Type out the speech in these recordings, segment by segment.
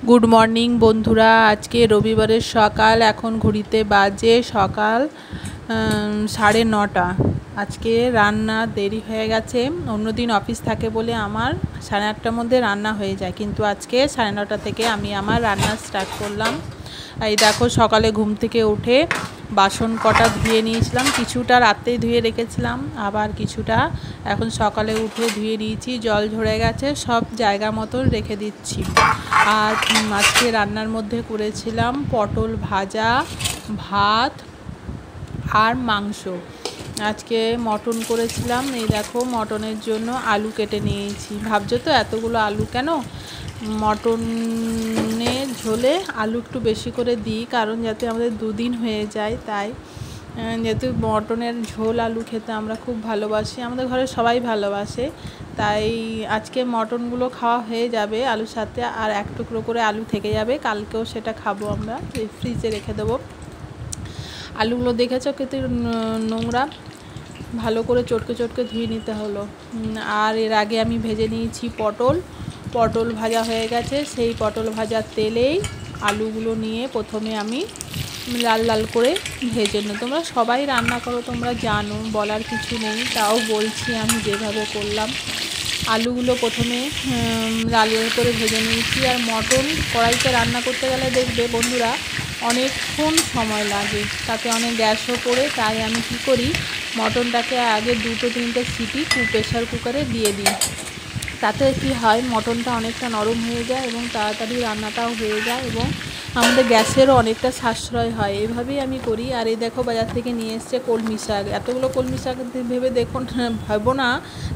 Good morning বন্ধুরা। আজকে রবিবারের সকাল, এখন ঘড়িতে বাজে সকাল 9:30। আজকে রান্না দেরি হয়ে গেছে। অন্যদিন অফিস থাকে বলে আমার 8:30টার মধ্যে রান্না হয়ে যায়, কিন্তু আজকে 9:30 থেকে আমি আমার রান্না স্টার্ট করলাম। এই দেখো, সকালে ঘুম থেকে উঠে বাসন কটা ধুয়ে নিয়েছিলাম, কিছুটা রাতেই ধুয়ে রেখেছিলাম, আবার কিছুটা এখন সকালে উঠে ধুয়ে নিয়েছি। জল ঝরে গেছে, সব জায়গা মতো রেখে দিচ্ছি। আর আজকে রান্নার মধ্যে করেছিলাম পটল ভাজা, ভাত আর মাংস। আজকে মটন করেছিলাম। এই দেখো, মটনের জন্য আলু কেটে নিয়েছি। ভাবছো তো এতগুলো আলু কেন? মটনের ঝোলে আলু একটু বেশি করে দিই, কারণ যাতে আমাদের 2 দিন হয়ে যায়। তাই যেহেতু মটনের ঝোল আলু খেতে আমরা খুব ভালোবাসি, আমাদের ঘরে সবাই ভালোবাসে, তাই আজকে মটনগুলো খাওয়া হয়ে যাবে আলুর সাথে। আর 1 টুকরো করে আলু থেকে যাবে, কালকেও সেটা খাবো আমরা, ফ্রিজে রেখে দেবো। আলুগুলো দেখেছো কত নোংরা, ভালো করে চটকে চটকে ধুয়ে নিতে হলো। আর এর আগে আমি ভেজে নিয়েছি পটল ভাজা হয়ে গেছে। সেই পটল ভাজার তেলেই আলুগুলো নিয়ে প্রথমে আমি লাল লাল করে ভেজে নিই। তোমরা সবাই রান্না করো, তোমরা জানো, বলার কিছু নেই, তাও বলছি আমি যেভাবে করলাম। আলুগুলো প্রথমে লাল লাল করে ভেজে নিয়েছি। আর মটন কড়াইতে রান্না করতে গেলে দেখবে বন্ধুরা অনেকক্ষণ সময় লাগে, তাতে অনেক গ্যাসও পড়ে। তাই আমি কি করি, মটনটাকে আগে 2-3টে সিটি প্রেশার কুকারে দিয়ে দিই। তাতে কি হয়, মটনটা অনেকটা নরম হয়ে যায় এবং তাড়াতাড়ি রান্নাটাও হয়ে যায় এবং আমাদের গ্যাসেরও অনেকটা সাশ্রয় হয়। এভাবেই আমি করি। আর এই দেখো, বাজার থেকে নিয়ে এসছে কলমি শাক। এতগুলো কলমি শাক ভেবে দেখুন, ভাববো না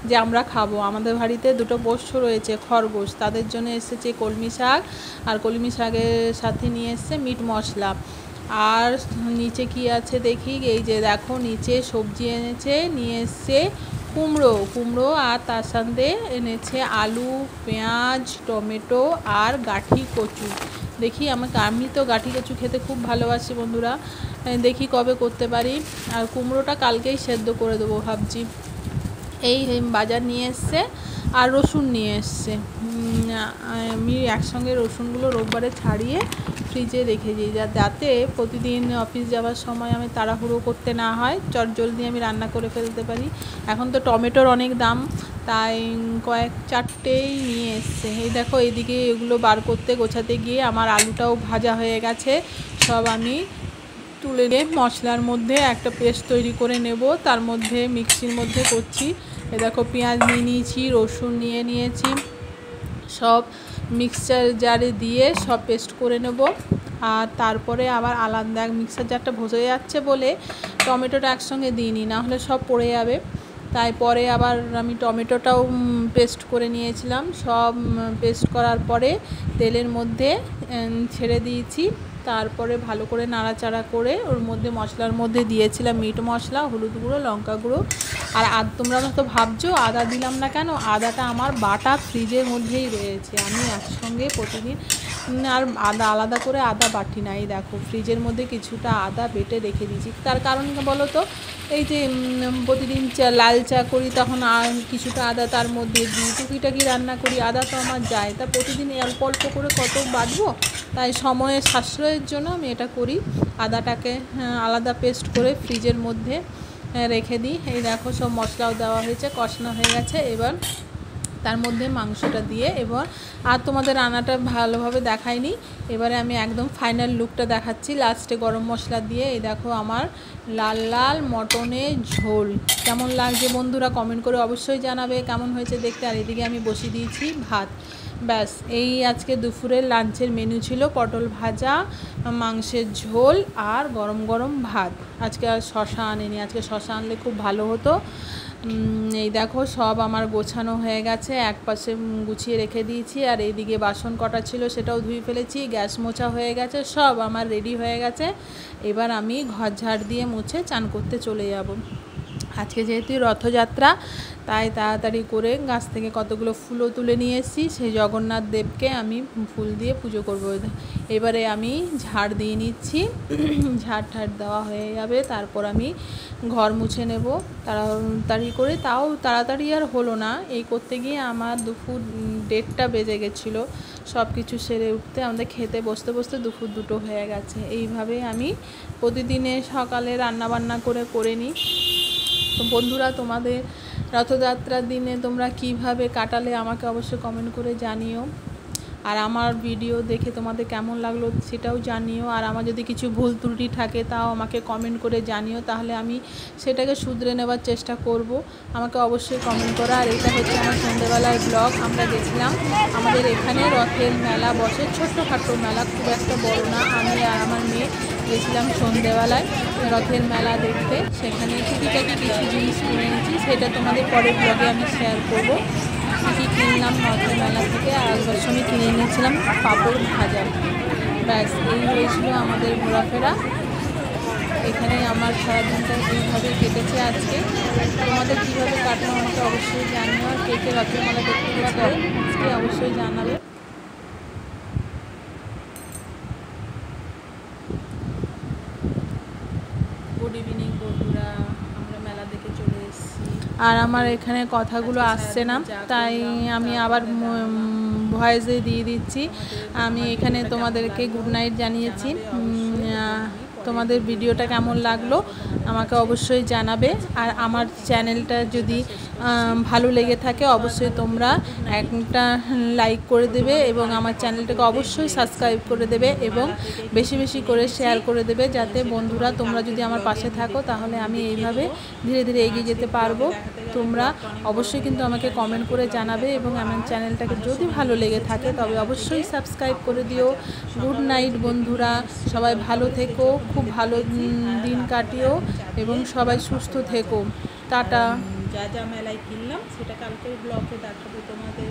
যে আমরা খাবো। আমাদের বাড়িতে 2টো পোষ্য রয়েছে, খরগোশ, তাদের জন্য এসেছে কলমি শাক। আর কলমি শাকের সাথে নিয়ে এসছে মিট মশলা। আর নিচে কি আছে দেখি, এই যে দেখো, নিচে সবজি এনেছে, নিয়ে এসছে কুমড়ো, আর তার সাথে এনেছে আলু, পেঁয়াজ, টমেটো আর গাঠি কচু। দেখি আমি তো গাঠি কচু খেতে খুব ভালোবাসি বন্ধুরা, দেখি কবে করতে পারি। আর কুমড়োটা কালকেই সেদ্ধ করে দেবো ভাবছি। এই বাজার নিয়ে এসছে। আর রসুন নিয়ে এসছে। আমি একসঙ্গে রসুনগুলো রোববারে ছাড়িয়ে ফ্রিজে রেখে দিই, যাতে প্রতিদিন অফিস যাওয়ার সময় আমি তাড়াহুড়ো করতে না হয়, চটজলদি আমি রান্না করে ফেলতে পারি। এখন তো টমেটোর অনেক দাম, তাই 4টেই নিয়ে এসছে। এই দেখো, এইদিকে এগুলো বার করতে গোছাতে গিয়ে আমার আলুটাও ভাজা হয়ে গেছে। সব আমি তুলে নিয়ে মশলার মধ্যে একটা পেস্ট তৈরি করে নেব, তার মধ্যে মিক্সির মধ্যে করছি। এ দেখো, পেঁয়াজ নিয়ে নিয়েছি, রসুন নিয়ে নিয়েছি, সব মিক্সচার জারে দিয়ে সব পেস্ট করে নেব। আর তারপরে আবার আলাদা মিক্সার জারটা ভসে যাচ্ছে বলে টমেটোটা একসঙ্গে দিইনি, না হলে সব পড়ে যাবে। তাই পরে আবার আমি টমেটোটাও পেস্ট করে নিয়েছিলাম। সব পেস্ট করার পরে তেলের মধ্যে ছেড়ে দিয়েছি। তারপরে ভালো করে নাড়াচাড়া করে ওর মধ্যে মশলার মধ্যে দিয়েছিলাম মিট মশলা, হলুদ গুঁড়ো, লঙ্কা গুঁড়ো। আর তোমরা তো ভাবছো আদা দিলাম না কেন, আদাটা আমার বাটা ফ্রিজের মধ্যেই রয়েছে। আমি একসঙ্গে প্রতিদিন আর আলাদা করে আদা বাটি নাই। দেখো, ফ্রিজের মধ্যে কিছুটা আদা বেটে রেখে দিয়েছি। তার কারণ বলো তো, এই যে প্রতিদিন লাল চা করি, তখন আর কিছুটা আদা তার মধ্যে দিই, টুকিটাকি রান্না করি, আদা তো আমার যায়। তা প্রতিদিন অল্প অল্প করে কত বাটবো, তাই সময়ের সাশ্রয়ের জন্য আমি এটা করি। আদাটাকে আলাদা পেস্ট করে ফ্রিজের মধ্যে রেখে দিই। এই দেখো, সব মশলাও দেওয়া হয়েছে, কষানো হয়ে গেছে। এবার তার মধ্যে মাংসটা দিয়ে, এবার আর তোমাদের রান্নাটা ভালোভাবে দেখাইনি, এবারে আমি একদম ফাইনাল লুকটা দেখাচ্ছি লাস্টে গরম মশলা দিয়ে। এই দেখো, আমার লাল লাল মটনের ঝোল কেমন লাগছে বন্ধুরা কমেন্ট করে অবশ্যই জানাবে কেমন হয়েছে দেখতে। আর এদিকে আমি বসিয়ে দিয়েছি ভাত। ব্যাস, এই আজকে দুপুরের লাঞ্চের মেনু ছিল পটল ভাজা, মাংসের ঝোল আর গরম গরম ভাত। আজকে আর শশা আনেনি, আজকে শশা আনলে খুব ভালো হতো। এই দেখো, সব আমার গোছানো হয়ে গেছে, এক পাশে গুছিয়ে রেখে দিয়েছি। আর এইদিকে বাসন কটা ছিল সেটাও ধুয়ে ফেলেছি, গ্যাস মোছা হয়ে গেছে, সব আমার রেডি হয়ে গেছে। এবার আমি ঘর ঝাড় দিয়ে মুছে চান করতে চলে যাব। আজকে যেহেতু রথযাত্রা তাই তাড়াতাড়ি করে গাছ থেকে কতগুলো ফুলও তুলে নিয়ে এসেছি। সেই জগন্নাথ দেবকে আমি ফুল দিয়ে পুজো করব। এবারে আমি ঝাড় দিয়ে নিচ্ছি। ঝাড় ঠাড় দেওয়া হয়ে যাবে, তারপর আমি ঘর মুছে নেব তাড়াতাড়ি করে। তাও তাড়াতাড়ি আর হলো না, এই করতে গিয়ে আমার দুপুর 1:30টা বেজে গেছিলো। সব কিছু সেরে উঠতে আমাদের খেতে বসতে বসতে দুপুর 2টো হয়ে গেছে। এইভাবে আমি প্রতিদিনের সকালে রান্নাবান্না করে নিই। তো বন্ধুরা, তোমাদের রথযাত্রার দিনে তোমরা কিভাবে কাটালে আমাকে অবশ্যই কমেন্ট করে জানিও। আর আমার ভিডিও দেখে তোমাদের কেমন লাগলো সেটাও জানিও। আর আমার যদি কিছু ভুল ত্রুটি থাকে তাও আমাকে কমেন্ট করে জানিও, তাহলে আমি সেটাকে শুধরে নেওয়ার চেষ্টা করব। আমাকে অবশ্যই কমেন্ট করো। আর এটা হচ্ছে আমার সন্ধ্যেবেলার ব্লগ। আমরা গেছিলাম, আমাদের এখানে রথের মেলা বসে, ছোট্টখাটো মেলা, খুব একটা বড় না। আমি আর আমার মেয়ে গেছিলাম সন্ধ্যেবেলায় রথের মেলা দেখতে। সেখানে টুকিটাকি কিছু জিনিস কিনে এনেছি, সেটা তোমাদের পরের ব্লগে আমি শেয়ার করব। কী কিনলাম রথের মেলা থেকে। আর একবার সময় কিনে এনেছিলাম পাঁপড় ভাজা। ব্যাস, এই হয়েছিল আমাদের ঘোরাফেরা। এখানেই আমার সারাদিনটা এইভাবে কেটেছে আজকে। তোমাদের কীভাবে কাটলো আমাকে অবশ্যই জানিও। আর কে কে রথের মেলা দেখতে গেছে আজকে অবশ্যই জানাবে। গুড ইভিনিং বন্ধুরা, আমরা মেলা দেখে চলে এসেছি। আর আমার এখানে কথাগুলো আসছে না, তাই আমি আবার ভয়েসে দিয়ে দিচ্ছি। আমি এখানে তোমাদেরকে গুড নাইট জানিয়েছি। তোমাদের ভিডিওটা কেমন লাগলো আমাকে অবশ্যই জানাবে। আর আমার চ্যানেলটা যদি ভালো লেগে থাকে অবশ্যই তোমরা একটা লাইক করে দেবে এবং আমার চ্যানেলটাকে অবশ্যই সাবস্ক্রাইব করে দেবে এবং বেশি বেশি করে শেয়ার করে দেবে, যাতে বন্ধুরা তোমরা যদি আমার পাশে থাকো তাহলে আমি এইভাবে ধীরে ধীরে এগিয়ে যেতে পারবো। তোমরা অবশ্যই কিন্তু আমাকে কমেন্ট করে জানাবে এবং আমার চ্যানেলটাকে যদি ভালো লেগে থাকে তবে অবশ্যই সাবস্ক্রাইব করে দিও। গুড নাইট বন্ধুরা, সবাই ভালো থেকো, খুব ভালো দিন কাটিও এবং সবাই সুস্থ থেকো। টাটা। যা যা মেলায় কিনলাম সেটা কালকের ব্লগে দেখাবো তোমাদের।